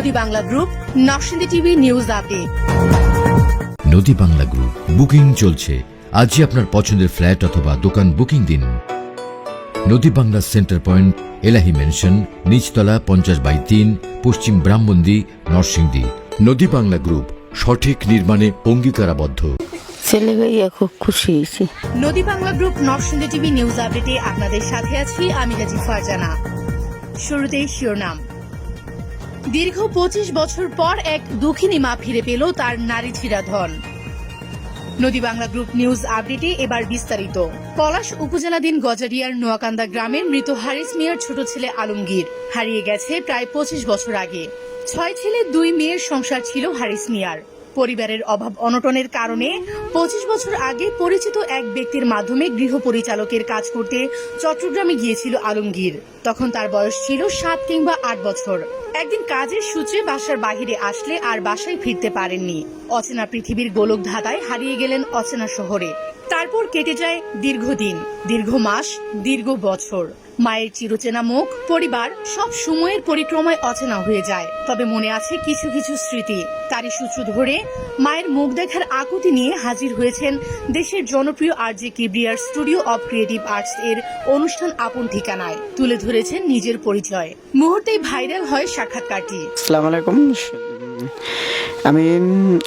নদী Bangla group, Narsingdi TV news update. নদী Bangla group, booking চলছে। আজই আপনার পছন্দের ফ্ল্যাট অথবা দোকান বুকিং দিন। নদী বাংলা সেন্টার পয়েন্ট, এলাহি মেনশন, নিচতলা 50/3, পশ্চিম ব্রাহ্মণদী, নরসিংদী। নদী বাংলা গ্রুপ সঠিক নির্মাণে অঙ্গীকারাবদ্ধ। ছেলে ভাইয়া খুব খুশি হয়েছি। নদী Bangla group, Narsingdi TV news আপডেটে আপনাদের সাথে আছি আমি গাজী ফারজানা। শুরুতেই শিরোনাম। দীর্ঘ 25 বছর পর এক দুঃখিনী মা ফিরে পেল তার নারী ছিঁড়া ধন। নদী বাংলা গ্রুপ নিউজ আপডেটে এবার বিস্তারিত। পলাশ উপজেলাধীন গজারিয়ার নোয়াকান্দা গ্রামের মৃত হারিস মিয়ার ছোট ছেলে আলমগীর হারিয়ে গেছে প্রায় 25 বছর আগে। 6 ছেলে 2 মেয়ের সংসার ছিল হারিস মিয়ার। পরিবারের অভাব অনটনের কারণে 25 বছর আগে পরিচিত এক ব্যক্তির মাধ্যমে গৃহ পরিচালকের কাজ করতে চট্টগ্রামে গিয়েছিল আলমগীর। তখন তার বয়স ছিল 7 কিংবা 8 বছর। একদিন কাজের সূত্রে বাসার বাহিরে আসলে আর বাসায় ফিরতে পারেননি। অচেনা পৃথিবীর গোলক ধাঁধায় হারিয়ে গেলেন অচেনা শহরে। তারপর কেটে যায় দীর্ঘদিন, দীর্ঘ মাস, দীর্ঘ বছর। মায়ের চিরচেনা মুখ, পরিবার সব সময়ের পরিক্রমায় অচেনা হয়ে যায়। তবে মনে আছে কিছু কিছু স্মৃতি। তারই সূত্র ধরে মায়ের মুখ দেখার আকুতি নিয়ে হাজির হয়েছেন দেশের জনপ্রিয় আরজে কিবরিয়ার স্টুডিও অব ক্রিয়েটিভ আর্টস এর অনুষ্ঠান আপন ঠিকানায়। তুলে ধরেছেন নিজের পরিচয়। মুহূর্তেই ভাইরাল হয় সাক্ষাৎকারটি। আসসালামু আলাইকুম,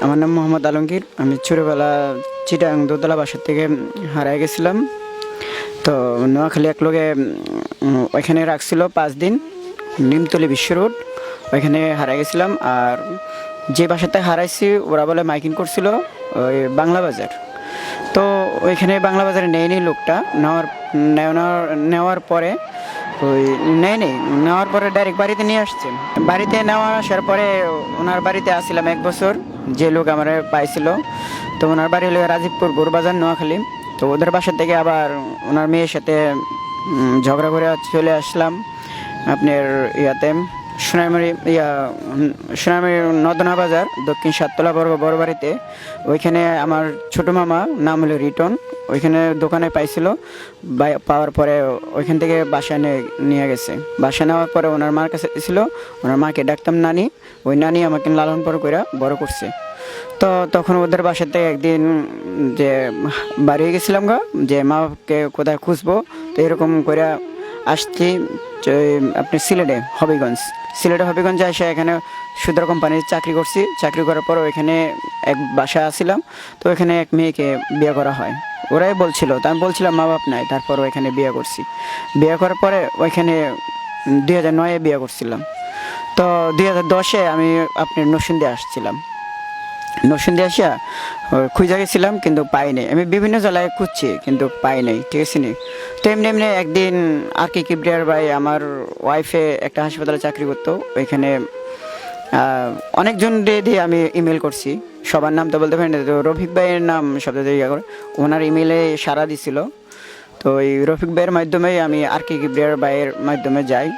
আমার নাম মোহাম্মদ আলমগীর। আমি ছোটবেলা চিটাং দোতলা বাসার থেকে হারাই গেছিলাম। তো নোয়াখালী এক লোকে ওইখানে রাখছিল 5 দিন, নিমতলি বিশ্ব রোড, ওইখানে হারাই গেছিলাম। আর যে বাসাতে হারাইছি ওরা বলে মাইকিং করছিল ওই বাংলা বাজার। তো ওইখানে বাংলা বাজারে নেয়নি লোকটা। নেওয়ার পরে ওই নেওয়ার পরে ডাইরেক্ট বাড়িতে নিয়ে আসছে। বাড়িতে নেওয়া আসার পরে ওনার বাড়িতে আসছিলাম 1 বছর। যে লোক আমার পাইছিল, তো ওনার বাড়ি হলো রাজীবপুর গোরবাজার, নোয়াখালী। তো ওদের বাসার থেকে আবার ওনার মেয়ের সাথে ঝগড়া করে চলে আসলাম আপনার সোনাইমুড়ি নদনা বাজার, দক্ষিণ 7তলা বড় বাড়িতে। ওইখানে আমার ছোটো মামা, নাম হলো রিটন, ওইখানে দোকানে পাইছিল। পাওয়ার পরে ওইখান থেকে বাসায় নিয়ে গেছে। বাসায় নেওয়ার পরে ওনার মার কাছে ছিল। ওনার মাকে ডাকতাম নানি। ওই নানি আমাকে লালন পালন করে বড় করছে। তো তখন ওদের বাসাতে একদিন যে বাড়ি গেছিলাম যে মাকে কোথায় খুঁজবো। তো এরকম করে আসছি আপনি সিলেটে হবিগঞ্জে এসে এখানে সুদর কোম্পানির চাকরি করছি। চাকরি করার পর ওইখানে এক বাসায় আসছিলাম। তো ওইখানে এক মেয়েকে বিয়ে করা হয়। ওরাই বলছিল, তা আমি বলছিলাম মা বাপ নাই। তারপর ওইখানে বিয়ে করছি। বিয়ে করার পরে ওইখানে 2009-এ বিয়ে করছিলাম। তো 2010-এ আমি আপনার নরসিংদী আসছিলাম। নরসিংদী আসিয়া খুঁজে গেছিলাম, কিন্তু পাই নাই। আমি বিভিন্ন জায়গায় খুঁজছি, কিন্তু পাই নাই, ঠিক আছে নি। তো এমনি একদিন আর কি কিবরিয়ার ভাই, আমার ওয়াইফে একটা হাসপাতালে চাকরি করতো। ওইখানে অনেকজন দিয়ে আমি ইমেল করছি, সবার নাম তো বলতে পারি না। তো রফিক ভাইয়ের নাম সবচেয়ে ইয়ে করে, ওনার ইমেলে সাড়া দিছিল। তো এই রফিক ভাইয়ের মাধ্যমেই আমি আর কি কিবরিয়ার ভাইয়ের মাধ্যমে যাই,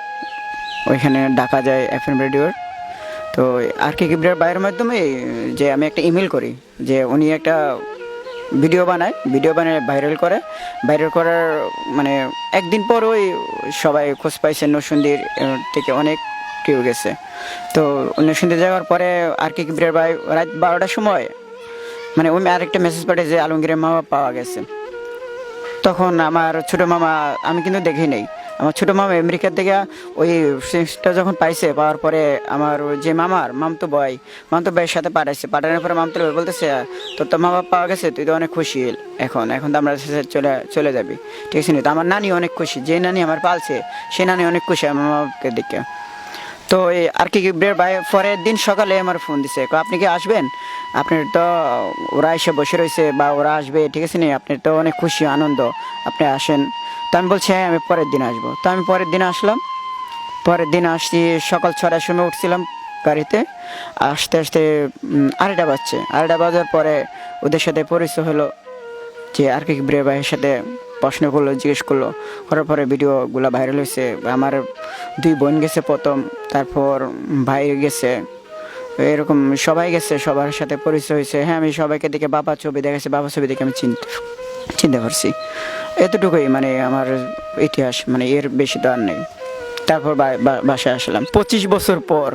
ওইখানে ডাকা যায় FM রেডিওর। তো আর কি কিবরিয়ার ভাইয়ের মাধ্যমে যে আমি একটা ইমেল করি, যে উনি একটা ভিডিও বানায় ভাইরাল করার মানে একদিন পর ওই সবাই খোঁজ পাইছে নরসিংদীর থেকে অনেক কেউ গেছে। তো নরসিংদী যাওয়ার পরে আর কি কিবরিয়ার ভাই রাত 12টার সময় মানে ওই আরেকটা মেসেজ পাঠায় যে আলমগীরের মা বাবা পাওয়া গেছে। তখন আমার ছোটো মামা, আমি কিন্তু দেখি নেই, আমার ছোটো মামা আমেরিকার থেকে ওই সিক্সটা যখন পাওয়ার পরে আমার যে মামতো ভাইয়ের সাথে পাঠানোর পরে মামতো ভাই বলতেছে তোর তো মা বাবা পাওয়া গেছে, তুই তো অনেক খুশি এখন তো আমরা চলে যাবি, ঠিক আছে। তো আমার নানি অনেক খুশি, যে নানি আমার পালছে সে নানি অনেক খুশি আমার মা বাবাকে দেখে। তো এই আর কি ভাই পরের দিন সকালে আমার ফোন দিছে, আপনি কি আসবেন? আপনার তো ওরা এসে বসে রয়েছে বা ওরা আসবে, ঠিক আছে নি, আপনার তো অনেক খুশি আনন্দ, আপনি আসেন। তো আমি বলছি হ্যাঁ আমি পরের দিন আসবো। তো আমি পরের দিন আসলাম। পরের দিন আসছি সকাল 6টার সময় উঠছিলাম গাড়িতে। আসতে 2:30 বাজছে। 2:30 বাজার পরে ওদের সাথে পরিচয় হলো, যে আর কি ভাইয়ের সাথে প্রশ্ন করলো, জিজ্ঞেস করলো, করার পরে ভিডিওগুলো ভাইরাল হয়েছে। আমার 2 বোন গেছে প্রথম, তারপর ভাই গেছে, এরকম সবাই গেছে, সবার সাথে পরিচয় হয়েছে। হ্যাঁ আমি সবাইকে দেখে বাবা ছবি দেখে আমি চিনতে পারছি। এতটুকুই মানে আমার ইতিহাস, মানে এর বেশি তো আর নেই। তারপর বাসায় আসলাম 25 বছর পর।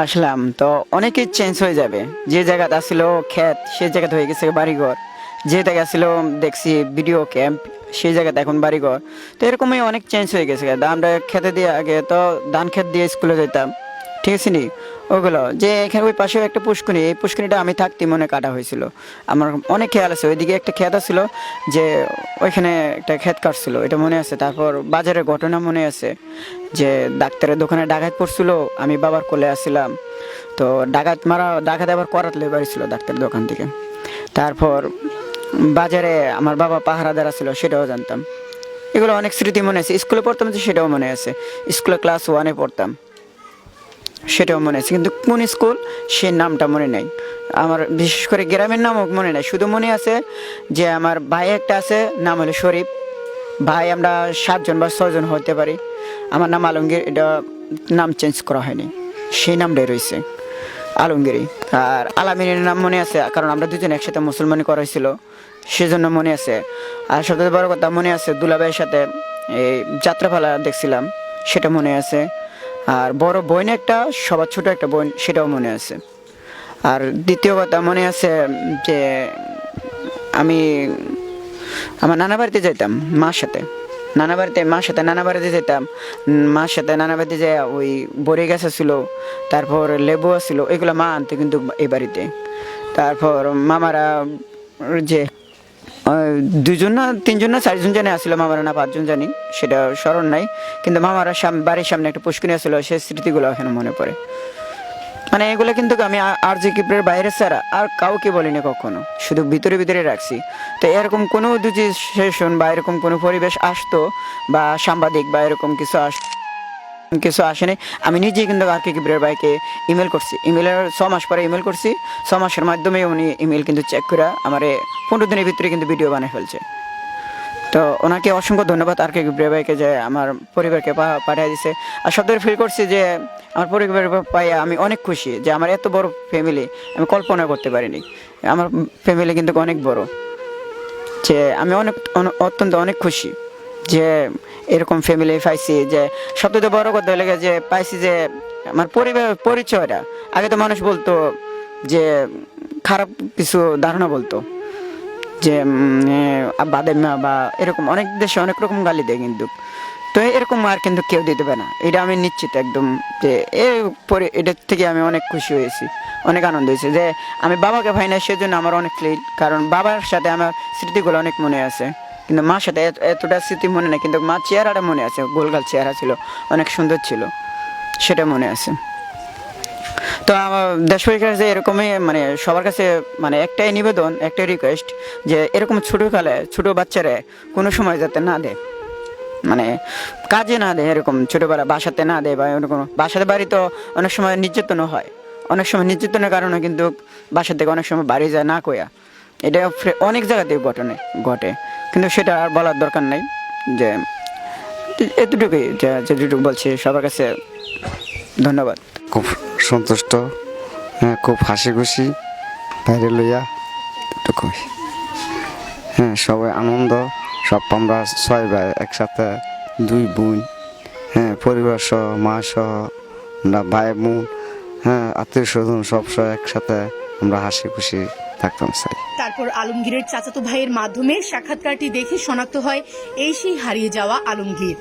আসলাম তো অনেকেই চেঞ্জ হয়ে যাবে। যে জায়গাতে আসছিল ক্ষেত সেই জায়গাতে হয়ে গেছে বাড়িঘর, যে জায়গায় আসছিল দেখছি ভিডিও ক্যাম্প সেই জায়গাতে এখন বাড়িঘর। তো এরকমই অনেক চেঞ্জ হয়ে গেছে। আমরা খেতে দিয়ে আগে তো ধান ক্ষেত দিয়ে স্কুলে যেতাম, ঠিক আছে নি, ওগুলো যে এখানে ওই পাশেও একটা পুষ্করিণী, এই পুষ্করিণীটা আমি থাকতে মনে কাটা হয়েছিল। আমার অনেক খেয়াল আছে, ওইদিকে একটা ক্ষেত ছিল যে ওইখানে একটা ক্ষেত কাটছিল, এটা মনে আছে। তারপর বাজারের ঘটনা মনে আছে যে ডাক্তারের দোকানে ডাকাত পড়ছিল, আমি বাবার কোলে আসছিলাম, তো ডাকাত আবার করাত লই বাড়ি ছিল ডাক্তারের দোকান থেকে। তারপর বাজারে আমার বাবা পাহারাদার ছিল, সেটাও জানতাম। এগুলো অনেক স্মৃতি মনে আছে। স্কুলে পড়তাম যে সেটাও মনে আছে, স্কুলে ক্লাস 1-এ পড়তাম সেটাও মনে আছে, কিন্তু কোন স্কুল সে নামটা মনে নেই। আমার বিশেষ করে গ্রামের নামও মনে নেই, শুধু মনে আছে যে আমার ভাই একটা আছে, নাম হলো শরীফ ভাই। আমরা 7 জন বা 6 জন হতে পারি। আমার নাম আলমগীর, এটা নাম চেঞ্জ করা হয়নি, সেই নামটাই রয়েছে আলমগীরই। আর আলামিনের নাম মনে আছে, কারণ আমরা দুজন একসাথে মুসলমানি করা হয়েছিল, সেজন্য মনে আছে। আর সবথেকে বড় কথা মনে আছে, দুলাভাইয়ের সাথে এই যাত্রাপালা দেখছিলাম, সেটা মনে আছে। আর বড় বোন একটা, সবার ছোট একটা বোন, সেটাও মনে আছে। আর দ্বিতীয় কথা মনে আছে যে আমি আমার নানা বাড়িতে যেতাম মার সাথে, নানা বাড়িতে যেতাম মার সাথে। নানা বাড়িতে যে ওই বড়ি গাছ ছিল, তারপর লেবু ছিল, এগুলো মা আনতে কিন্তু এই বাড়িতে। তারপর মামারা যে 2 জন না 3 জন না 4 জন জানে আসছিল, মামারা না 5 জন জানি, সেটা স্মরণ নাই। কিন্তু মামারা বাড়ির সামনে একটা পুষ্করিণী আসছিল, সেই স্মৃতিগুলো এখানে মনে পড়ে। মানে এগুলো কিন্তু আমি আর যে কিপ্রের বাইরে ছাড়া আর কাউকে বলিনি কখনো, শুধু ভিতরে ভিতরে রাখছি। তো এরকম কোনো যদি সেশন বা এরকম কোনো পরিবেশ আসতো বা সাংবাদিক বা এরকম কিছু আসেনি, আমি নিজেই কিন্তু আর কে কিপ্রের ভাইকে ইমেল করছি। ইমেলের 6 মাস পরে ইমেল করছি, 6 মাসের মাধ্যমে উনি ইমেল কিন্তু চেক করে আমার 15 দিনের ভিতরে কিন্তু ভিডিও বানিয়ে ফেলছে। তো ওনাকে অসংখ্য ধন্যবাদ আর কে কিপ্রিয়া ভাইকে, যে আমার পরিবারকে পাঠিয়ে দিছে। আর সবথেকে ফিল করছি যে আমার পরিবার পাইয়া আমি অনেক খুশি, যে আমার এত বড় ফ্যামিলি আমি কল্পনা করতে পারিনি। আমার ফ্যামিলি কিন্তু অনেক বড়, যে আমি অত্যন্ত অনেক খুশি যে এরকম ফ্যামিলি পাইছি। যে সবথেকে বড় কথা লেগে যে পাইছি যে আমার পরিচয়টা। আগে তো মানুষ বলতো যে খারাপ কিছু ধারণা বলতো, যে বাদে মা বা এরকম অনেক দেশে অনেক রকম গালি দেয়, কিন্তু তো এরকম আর কিন্তু কেউ দিতে পারে না, এটা আমি নিশ্চিত একদম। যে এটার থেকে আমি অনেক খুশি হয়েছি, অনেক আনন্দ হয়েছে যে আমি বাবাকে পাই না, সেজন্য আমার অনেক ফিল। কারণ বাবার সাথে আমার স্মৃতিগুলো অনেক মনে আছে, কিন্তু মার সাথে এতটা স্মৃতি মনে নেই। কিন্তু মার চেহারাটা মনে আছে, গোলগাল চেহারা ছিল, অনেক সুন্দর ছিল, সেটা মনে আছে। তো আমার দেশের কাছে এরকমই, মানে সবার কাছে মানে একটাই নিবেদন, একটাই রিকোয়েস্ট, যে এরকম ছোট বাচ্চারা কোনো সময় যাতে না দেয়, মানে কাজে না দেয়, এরকম ছোটবেলা বাসাতে না দেয়, বা এরকম বাসাতে বাড়ি তো অনেক সময় নির্যাতনও হয়, অনেক সময় নির্যাতনের কারণে কিন্তু বাসা থেকে অনেক সময় বাড়ি যায় না কয়া। এটা অনেক জায়গাতেই ঘটে, কিন্তু সেটা আর বলার দরকার নেই। যে এতটুকুই, যেটুকু বলছি, সবার কাছে ধন্যবাদ। খুব সন্তুষ্ট, হ্যাঁ, খুব হাসি খুশি বাইরে লইয়া এটুকুই। হ্যাঁ, সবাই আনন্দ, সব আমরা 6 ভাই একসাথে, 2 বোন, হ্যাঁ, পরিবার সহ, মা সহ, আমরা ভাই বোন, হ্যাঁ, আত্মীয় স্বজন সব সহ একসাথে আমরা হাসি খুশি থাকতাম চাই। তারপর আলমগীরের চাচাতো ভাইয়ের মাধ্যমে সাক্ষাৎকারটি দেখে শনাক্ত হয় এই সেই হারিয়ে যাওয়া আলমগীর।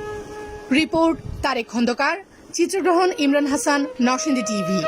রিপোর্ট তারেক খন্দকার, চিত্রগ্রহণ ইমরান হাসান, নরসিংদী টিভি।